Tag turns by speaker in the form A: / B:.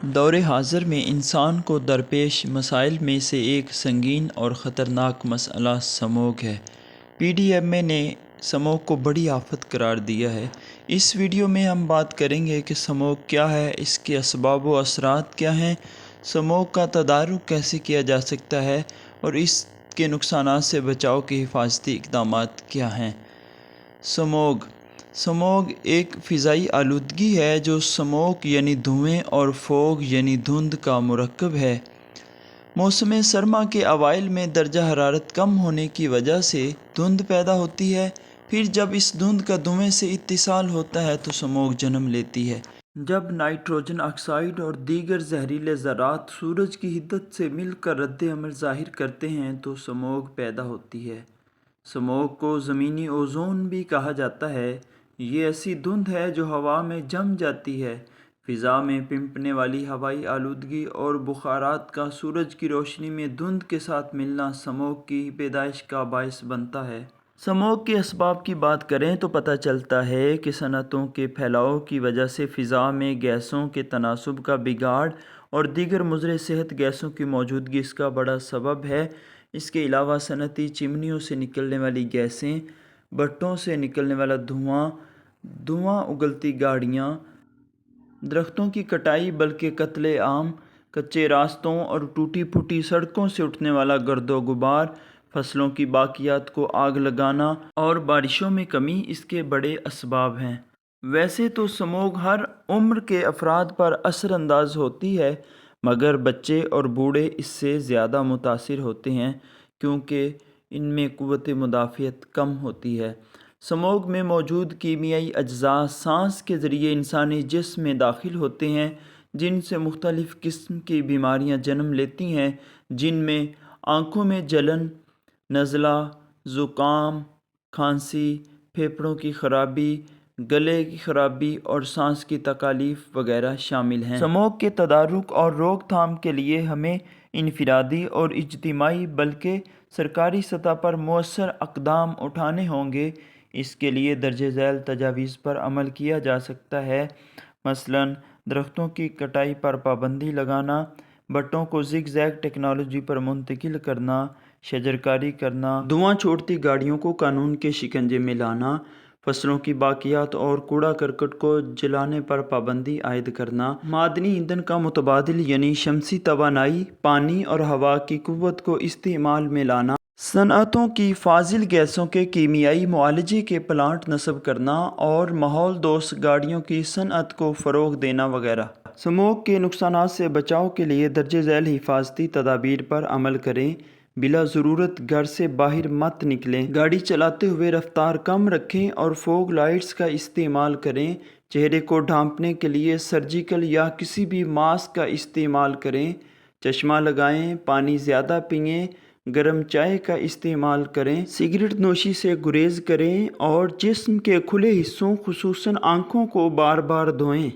A: دور حاضر میں انسان کو درپیش مسائل میں سے ایک سنگین اور خطرناک مسئلہ سموگ ہے۔ پی ڈی ایم اے نے سموگ کو بڑی آفت قرار دیا ہے۔ اس ویڈیو میں ہم بات کریں گے کہ سموگ کیا ہے، اس کے اسباب و اثرات کیا ہیں، سموگ کا تدارک کیسے کیا جا سکتا ہے اور اس کے نقصانات سے بچاؤ کے حفاظتی اقدامات کیا ہیں۔ سموگ ایک فضائی آلودگی ہے جو سموک یعنی دھوئیں اور فوگ یعنی دھند کا مرکب ہے۔ موسم سرما کے اوائل میں درجہ حرارت کم ہونے کی وجہ سے دھند پیدا ہوتی ہے، پھر جب اس دھند کا دھوئیں سے اتصال ہوتا ہے تو سموگ جنم لیتی ہے۔ جب نائٹروجن آکسائیڈ اور دیگر زہریلے ذرات سورج کی حدت سے مل کر رد عمل ظاہر کرتے ہیں تو سموگ پیدا ہوتی ہے۔ سموگ کو زمینی اوزون بھی کہا جاتا ہے۔ یہ ایسی دھند ہے جو ہوا میں جم جاتی ہے۔ فضا میں پنپنے والی ہوائی آلودگی اور بخارات کا سورج کی روشنی میں دھند کے ساتھ ملنا سموگ کی پیدائش کا باعث بنتا ہے۔ سموگ کے اسباب کی بات کریں تو پتہ چلتا ہے کہ صنعتوں کے پھیلاؤ کی وجہ سے فضا میں گیسوں کے تناسب کا بگاڑ اور دیگر مضر صحت گیسوں کی موجودگی اس کا بڑا سبب ہے۔ اس کے علاوہ صنعتی چمنیوں سے نکلنے والی گیسیں، بھٹوں سے نکلنے والا دھواں، اگلتی گاڑیاں، درختوں کی کٹائی بلکہ قتل عام، کچے راستوں اور ٹوٹی پھوٹی سڑکوں سے اٹھنے والا گرد و غبار، فصلوں کی باقیات کو آگ لگانا اور بارشوں میں کمی اس کے بڑے اسباب ہیں۔ ویسے تو سموگ ہر عمر کے افراد پر اثر انداز ہوتی ہے، مگر بچے اور بوڑھے اس سے زیادہ متاثر ہوتے ہیں کیونکہ ان میں قوت مدافعت کم ہوتی ہے۔ سموگ میں موجود کیمیائی اجزاء سانس کے ذریعے انسانی جسم میں داخل ہوتے ہیں، جن سے مختلف قسم کی بیماریاں جنم لیتی ہیں، جن میں آنکھوں میں جلن، نزلہ، زکام، کھانسی، پھیپھڑوں کی خرابی، گلے کی خرابی اور سانس کی تکالیف وغیرہ شامل ہیں۔ سموگ کے تدارک اور روک تھام کے لیے ہمیں انفرادی اور اجتماعی بلکہ سرکاری سطح پر مؤثر اقدام اٹھانے ہوں گے۔ اس کے لیے درج ذیل تجاویز پر عمل کیا جا سکتا ہے، مثلاً درختوں کی کٹائی پر پابندی لگانا، بھٹوں کو زگ زیگ ٹیکنالوجی پر منتقل کرنا، شجرکاری کرنا، دھواں چھوڑتی گاڑیوں کو قانون کے شکنجے میں لانا، فصلوں کی باقیات اور کوڑا کرکٹ کو جلانے پر پابندی عائد کرنا، معدنی ایندھن کا متبادل یعنی شمسی توانائی، پانی اور ہوا کی قوت کو استعمال میں لانا، صنعتوں کی فاضل گیسوں کے کیمیائی معالجے کے پلانٹ نصب کرنا اور ماحول دوست گاڑیوں کی صنعت کو فروغ دینا وغیرہ۔ سموگ کے نقصانات سے بچاؤ کے لیے درج ذیل حفاظتی تدابیر پر عمل کریں۔ بلا ضرورت گھر سے باہر مت نکلیں، گاڑی چلاتے ہوئے رفتار کم رکھیں اور فوگ لائٹس کا استعمال کریں۔ چہرے کو ڈھانپنے کے لیے سرجیکل یا کسی بھی ماسک کا استعمال کریں۔ چشمہ لگائیں، پانی زیادہ پئیں، گرم چائے کا استعمال کریں، سگریٹ نوشی سے گریز کریں اور جسم کے کھلے حصوں خصوصاً آنکھوں کو بار بار دھوئیں۔